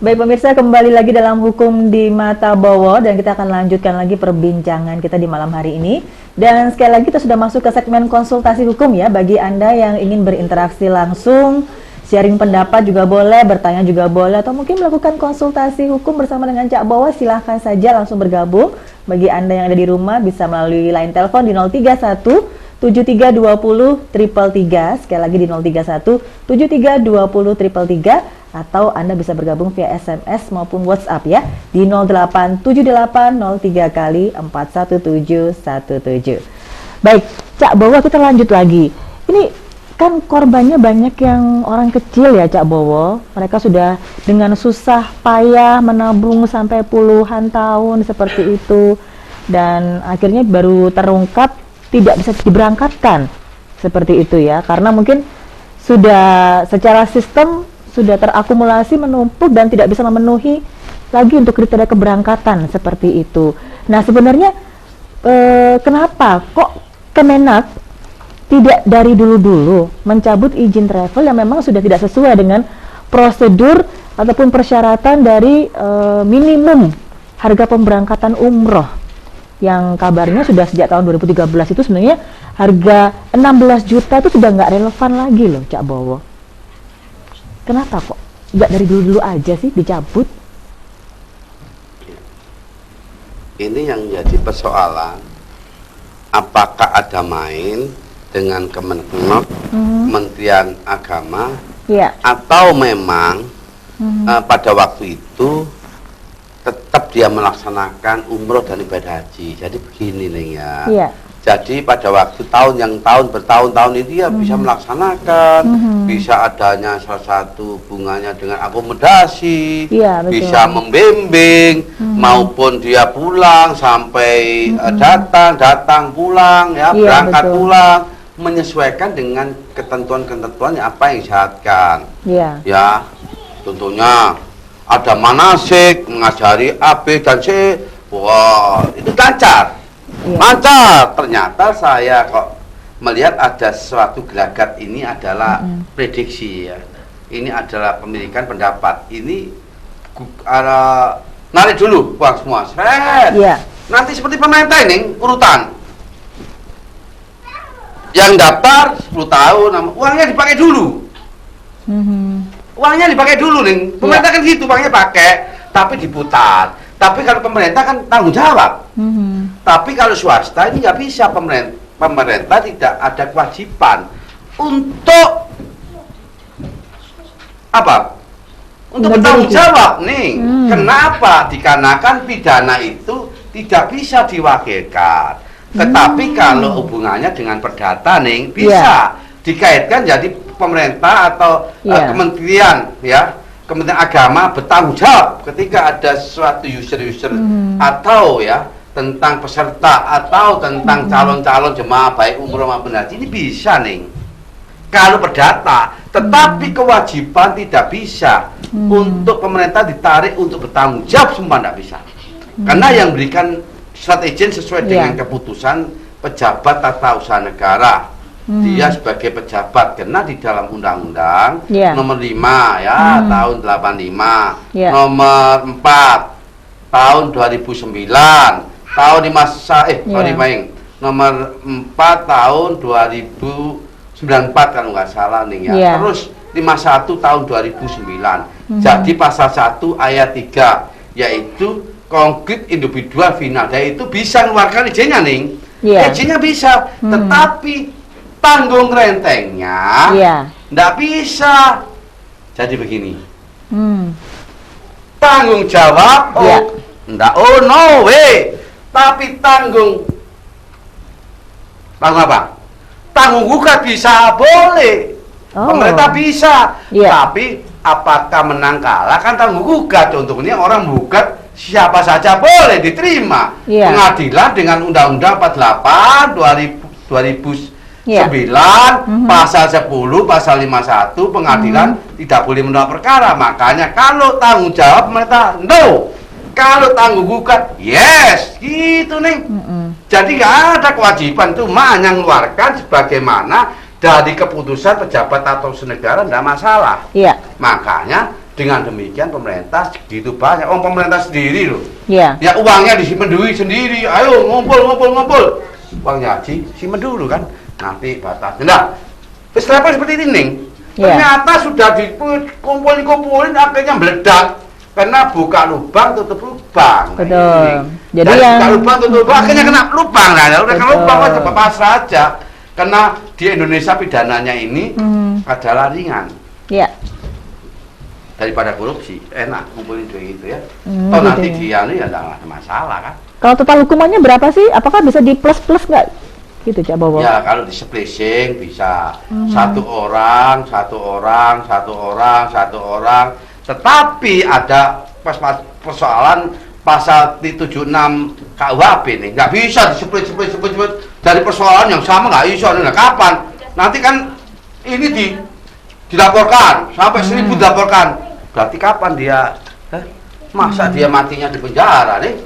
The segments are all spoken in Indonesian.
Baik pemirsa, kembali lagi dalam Hukum di Mata Bowo dan kita akan lanjutkan lagi perbincangan kita di malam hari ini. Dan sekali lagi kita sudah masuk ke segmen konsultasi hukum ya. Bagi Anda yang ingin berinteraksi langsung, sharing pendapat juga boleh, bertanya juga boleh, atau mungkin melakukan konsultasi hukum bersama dengan Cak Bowo, silahkan saja langsung bergabung. Bagi Anda yang ada di rumah bisa melalui line telepon di 031 7320 333, sekali lagi di 031 7320 333, atau Anda bisa bergabung via SMS maupun WhatsApp ya di 087803 kali 41717. Baik, Cak Bowo, kita lanjut lagi. Ini kan korbannya banyak yang orang kecil ya Cak Bowo. Mereka sudah dengan susah payah menabung sampai puluhan tahun seperti itu, dan akhirnya baru terungkap tidak bisa diberangkatkan seperti itu ya, karena mungkin sudah secara sistem sudah terakumulasi, menumpuk dan tidak bisa memenuhi lagi untuk kriteria keberangkatan seperti itu. Nah sebenarnya kenapa kok Kemenak tidak dari dulu-dulu mencabut izin travel yang memang sudah tidak sesuai dengan prosedur ataupun persyaratan dari minimum harga pemberangkatan umroh yang kabarnya sudah sejak tahun 2013 itu sebenarnya harga 16 juta itu sudah nggak relevan lagi loh Cak Bowo. Kenapa kok nggak dari dulu-dulu aja sih dicabut? Ini yang jadi persoalan, apakah ada main dengan Kementerian Kementerian Agama atau memang pada waktu itu tetap dia melaksanakan umroh dan ibadah haji. Jadi begini nih ya. Jadi pada waktu bertahun-tahun ini dia bisa melaksanakan, bisa adanya salah satu hubungannya dengan akomodasi, bisa membimbing, maupun dia pulang sampai datang pulang ya, berangkat pulang, menyesuaikan dengan ketentuan-ketentuan apa yang disyaratkan. Ya, tentunya ada manasik, mengajari A, B, dan C. Wah, itu lancar. Lancar. Ternyata saya kok melihat ada sesuatu gelagat. Ini adalah prediksi ya. Ini adalah pemilikan pendapat. Ini narik dulu uang semua. Nanti seperti pemerintah ini urutan. Yang daftar 10 tahun, uangnya dipakai dulu. Uangnya dipakai dulu nih. Pemerintah kan gitu, uangnya pakai, tapi diputar. Tapi kalau pemerintah kan tanggung jawab. Tapi kalau swasta ini nggak bisa, pemerintah tidak ada kewajiban untuk apa? Untuk bertanggung jawab nih. Kenapa? Dikarenakan pidana itu tidak bisa diwakilkan. Tetapi kalau hubungannya dengan perdata nih bisa dikaitkan, jadi pemerintah atau kementerian ya, Kementerian Agama bertanggung jawab ketika ada suatu user atau ya tentang peserta atau tentang calon-calon jemaah baik umroh maupun haji. Ini bisa nih kalau perdata, tetapi kewajiban tidak bisa untuk pemerintah ditarik untuk bertanggung jawab, semua tidak bisa, karena yang berikan surat izin sesuai dengan keputusan pejabat tata usaha negara. Dia sebagai pejabat, karena di dalam undang-undang nomor 5 ya tahun 85, nomor 4 tahun 2009, tahun nomor 4 tahun 2094 kalau nggak salah nih ya. Terus 51 tahun 2009. Jadi pasal 1 ayat 3 yaitu konkret individual final, yaitu bisa mengeluarkan izinnya nih. Izinnya bisa, tetapi tanggung rentengnya nggak bisa. Jadi begini, tanggung jawab nggak, oh no way, tapi tanggung apa? Tanggung gugat bisa, boleh. Pemerintah bisa, tapi apakah menang kalah kan tanggung gugat. Contohnya orang gugat siapa saja boleh diterima. Pengadilan dengan Undang-Undang 48 2009 pasal 10 pasal 51 pengadilan tidak boleh menolak perkara. Makanya kalau tanggung jawab pemerintah no, kalau tanggung gugat yes, gitu nih. Jadi nggak ada kewajiban, cuma hanya mengeluarkan sebagaimana dari keputusan pejabat atau senegara, tidak masalah. Makanya Dengan demikian pemerintah gitu banyak. Pemerintah sendiri loh. Iya. Ya uangnya disimpan duit sendiri. Ayo ngumpul. Uangnya haji simpan dulu kan. Nanti batas. Nah, first travel seperti ini nih. Ternyata sudah dikumpulin akhirnya meledak. Karena buka lubang tutup lubang. Betul. Jadi yang buka lubang tutup lubang akhirnya kena lubang. Nah, udah kena lubang aja pasrah aja. Karena di Indonesia pidananya ini adalah ringan. Iya. Daripada korupsi, enak ngumpulin duit itu ya. Toh nanti dia nih ya nggak ada masalah kan. Kalau total hukumannya berapa sih? Apakah bisa di plus nggak? Gitu Cak Bowo. Ya kalau di spacing bisa satu orang. Tetapi ada persoalan pasal di 76 KUHP nih, nggak bisa di split dari persoalan yang sama, nggak bisa. Nah, kapan? Nanti kan ini dilaporkan sampai 1000 dilaporkan. Berarti kapan dia masa dia matinya di penjara nih?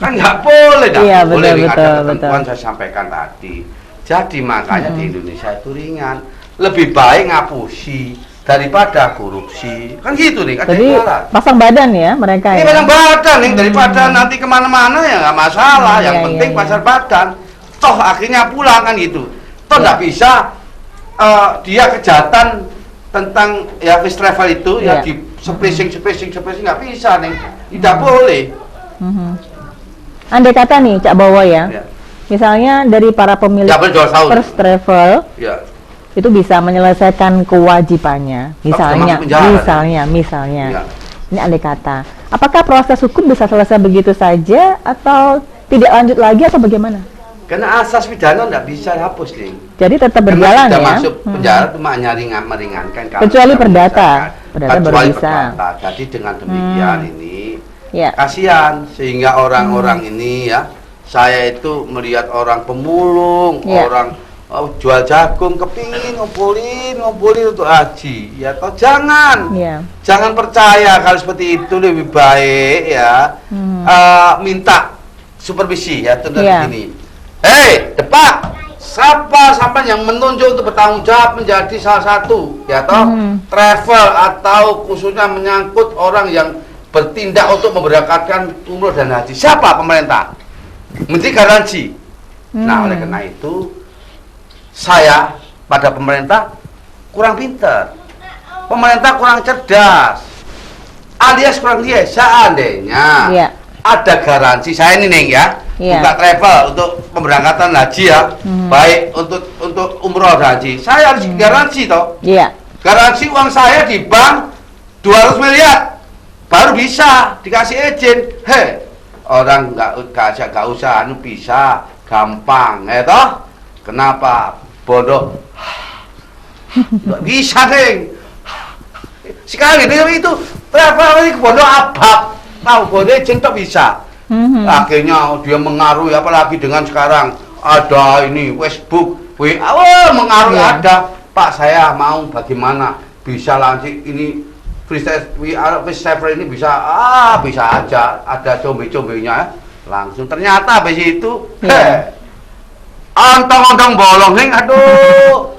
Kan nggak boleh, iya, boleh. Betul, Ada ketentuan saya sampaikan tadi. Jadi makanya di Indonesia itu ringan, lebih baik ngapusi daripada korupsi, kan gitu nih. Jadi pasang badan ya mereka ya. Pasang badan nih, daripada nanti kemana-mana ya nggak masalah. Yang penting pasang badan. Toh akhirnya pulang kan gitu. Toh nggak bisa dia kejahatan tentang ya first travel itu ya di spacing nggak bisa nih, tidak boleh. Andai kata nih Cak Bowo ya, misalnya dari para pemilik first travel itu bisa menyelesaikan kewajibannya, misalnya ini andai kata, apakah proses hukum bisa selesai begitu saja atau tidak lanjut lagi atau bagaimana? Karena asas pidana nggak bisa hapus nih. Jadi tetap berjalan ya. Masuk penjara cuma meringankan. Kecuali perdata baru bisa. Jadi dengan demikian ini kasihan sehingga orang-orang ini ya. Saya itu melihat orang pemulung, orang jual jagung kepingin ngumpulin untuk haji. Ya toh jangan percaya kalau seperti itu, lebih baik ya minta supervisi ya tentang ini. Hei, Depak, siapa sampai yang menunjuk untuk bertanggung jawab menjadi salah satu ya toh travel atau khususnya menyangkut orang yang bertindak untuk memberangkatkan umroh dan haji? Siapa? Pemerintah. Menteri garansi. Nah, oleh karena itu saya pada pemerintah kurang pintar. Pemerintah kurang cerdas. Alias kurang seandainya ada garansi saya ini nih ya. Buka travel untuk pemberangkatan haji ya, baik untuk umroh dan haji, saya harus garansi toh. Garansi uang saya di bank 200 miliar baru bisa dikasih izin. Orang nggak usah bisa gampang toh. Kenapa bodoh nggak bisa nih sekali itu travel ini bodoh abab, tahu bodoh izin toh bisa. Akhirnya dia mengaruhi, apalagi dengan sekarang ada ini Facebook, WA, mengaruhi ada. Pak, saya mau bagaimana bisa lanjut ini first travel ini bisa aja ada combe-combenya langsung. Ternyata habis itu ontong-ontong bolong nih, aduh.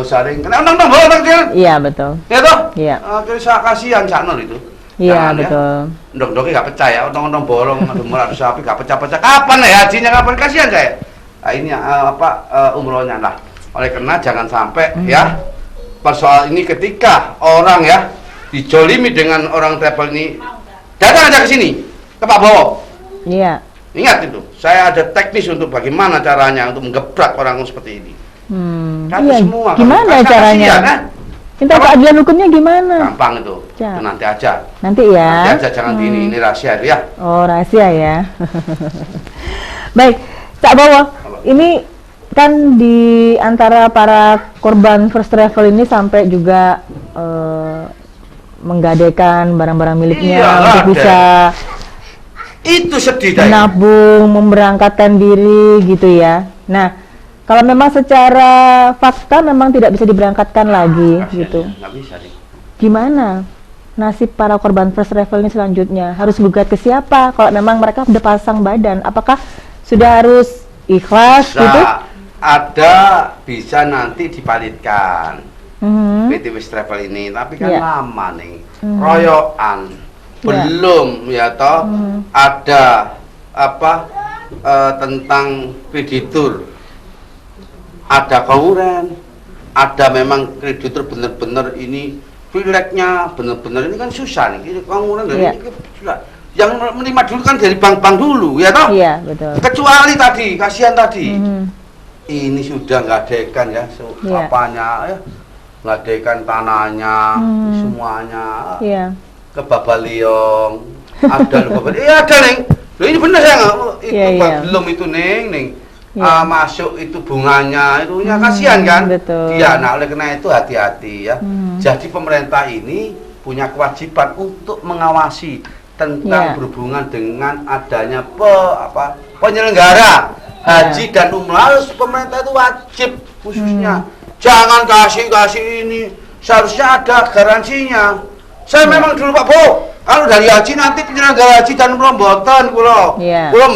Sering kena ontong-ontong bolong dia. Iya betul. Ya toh? Iya. Saya kasihan channel itu. Iya betul. Ndok-ndoknya nggak percaya, ontong-ontong bolong, aduh murah sapi nggak pecah-pecah. Kapan ya hajinya, kapan? Kasihan saya. Nah ini umrohnya lah. Oleh karena jangan sampai ya persoal ini ketika orang ya dijolimi dengan orang travel ini, datang aja ke sini ke Pak Bowo. Iya. Ingat itu, saya ada teknis untuk bagaimana caranya untuk menggebrak orang seperti ini. Semua. Gimana caranya? Minta keadilan hukumnya gimana? Gampang itu nanti aja. Nanti ya. Nanti aja, jangan ini rahasia itu ya. Oh rahasia ya. Baik, Cak Bowo, ini kan di antara para korban first travel ini sampai juga menggadaikan barang-barang miliknya untuk bisa itu sedih menabung, memberangkatkan diri gitu ya. Nah, kalau memang secara fakta memang tidak bisa diberangkatkan lagi gitu. Nggak bisa nih. Gimana nasib para korban first travel ini selanjutnya? Harus gugat ke siapa? Kalau memang mereka sudah pasang badan, apakah sudah harus ikhlas gitu? Ada bisa nanti dipalitkan. PT Wis Travel ini, tapi kan Yeah. lama nih, royokan, belum ya toh ada apa tentang kreditur, ada konkuren, ada memang kreditur benar-benar ini pileknya benar-benar ini kan susah nih, ini konkuren dari Yeah. ini susah. Yang menerima dulu kan dari bank-bank dulu ya toh. Iya, betul. Kecuali tadi, kasihan tadi. Ini sudah nggak ya, Iya. apanya ya, nggak tanahnya, semuanya Iya. ke Babaliong, ada loh Babaliong, iya ada neng, loh ini bener ya nggak? Itu Iya, iya. belum itu neng, Iya. masuk itu bunganya, itu ya kasihan kan? betul. Iya, nah oleh karena itu hati-hati ya. Jadi pemerintah ini punya kewajiban untuk mengawasi tentang Iya. berhubungan dengan adanya penyelenggara haji dan umroh. Harus pemerintah itu wajib khususnya jangan kasih ini, seharusnya ada garansinya. Saya memang dulu Pak Bo, kalau dari haji nanti penyelenggara haji dan umroh mboten Iya. kula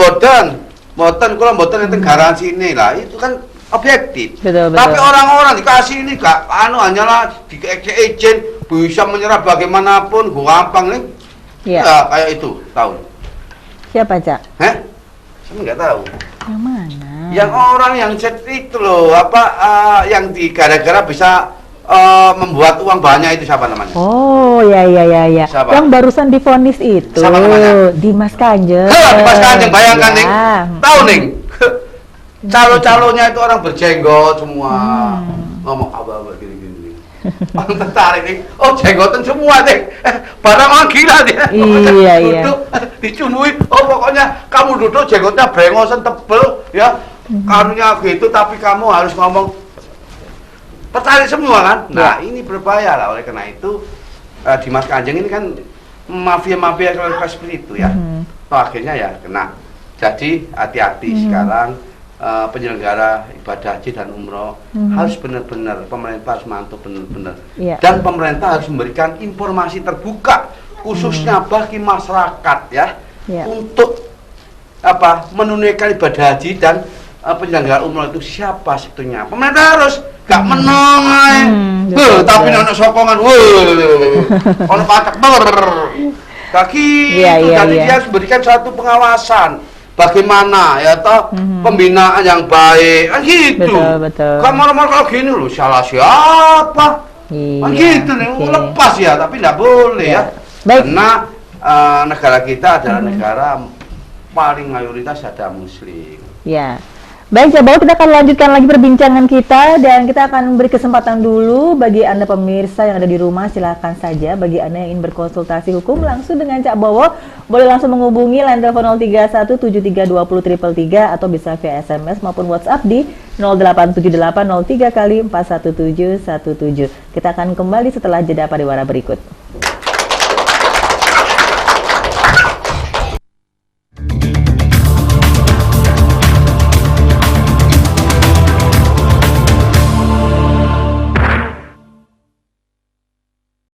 mboten enten garansi ini lah, itu kan objektif. Betul, betul. Tapi orang-orang dikasih ini gak hanyalah di izin bisa menyerah bagaimanapun, gampang nih. Iya. Ya, kayak itu, tahu. Siapa, Cak? Hah? Saya nggak tahu. Yang mana? Yang orang yang chat itu loh, yang gara-gara bisa membuat uang banyak itu siapa namanya? Oh, ya. Siapa? Yang barusan divonis itu. Siapa namanya? Dimas Kanjeng. Dimas Kanjeng, bayangkan nih. Ya. Tahu nih. Calo-calonya itu orang berjenggot semua. Ngomong apa gini. Orang tertarik nih. Oh, jenggotan semua deh. Barang orang gila dia. Iya. Duduk dicunui. Oh, pokoknya kamu duduk jenggotnya brengosan tebel ya. Karunya gitu tapi kamu harus ngomong tertarik semua kan. Nah, ini berbahaya lah. Oleh karena itu Dimas Kanjeng ini kan mafia-mafia seperti itu ya. Toh akhirnya ya kena. Jadi hati-hati sekarang penyelenggara ibadah haji dan umroh harus benar-benar, pemerintah harus mantap benar-benar. Dan pemerintah harus memberikan informasi terbuka khususnya bagi masyarakat ya, untuk menunaikan ibadah haji dan penyelenggara umroh itu siapa sebetulnya. Pemerintah harus gak menang tapi anak sokongan ono pacak kaki itu. Jadi dia harus memberikan satu pengawasan bagaimana ya toh pembinaan yang baik kan gitu. Betul. Kamar-kamar kalau gini loh salah siapa? Kan gitu nih, lepas ya, tapi tidak boleh ya. Karena negara kita adalah negara paling mayoritas ada muslim. Ya. Baik, Cak Bowo, kita akan lanjutkan lagi perbincangan kita dan kita akan beri kesempatan dulu bagi Anda pemirsa yang ada di rumah, silakan saja bagi Anda yang ingin berkonsultasi hukum langsung dengan Cak Bowo, boleh langsung menghubungi line telepon 031732033 atau bisa via SMS maupun WhatsApp di 087803 kali 41717. Kita akan kembali setelah jeda pariwara berikut.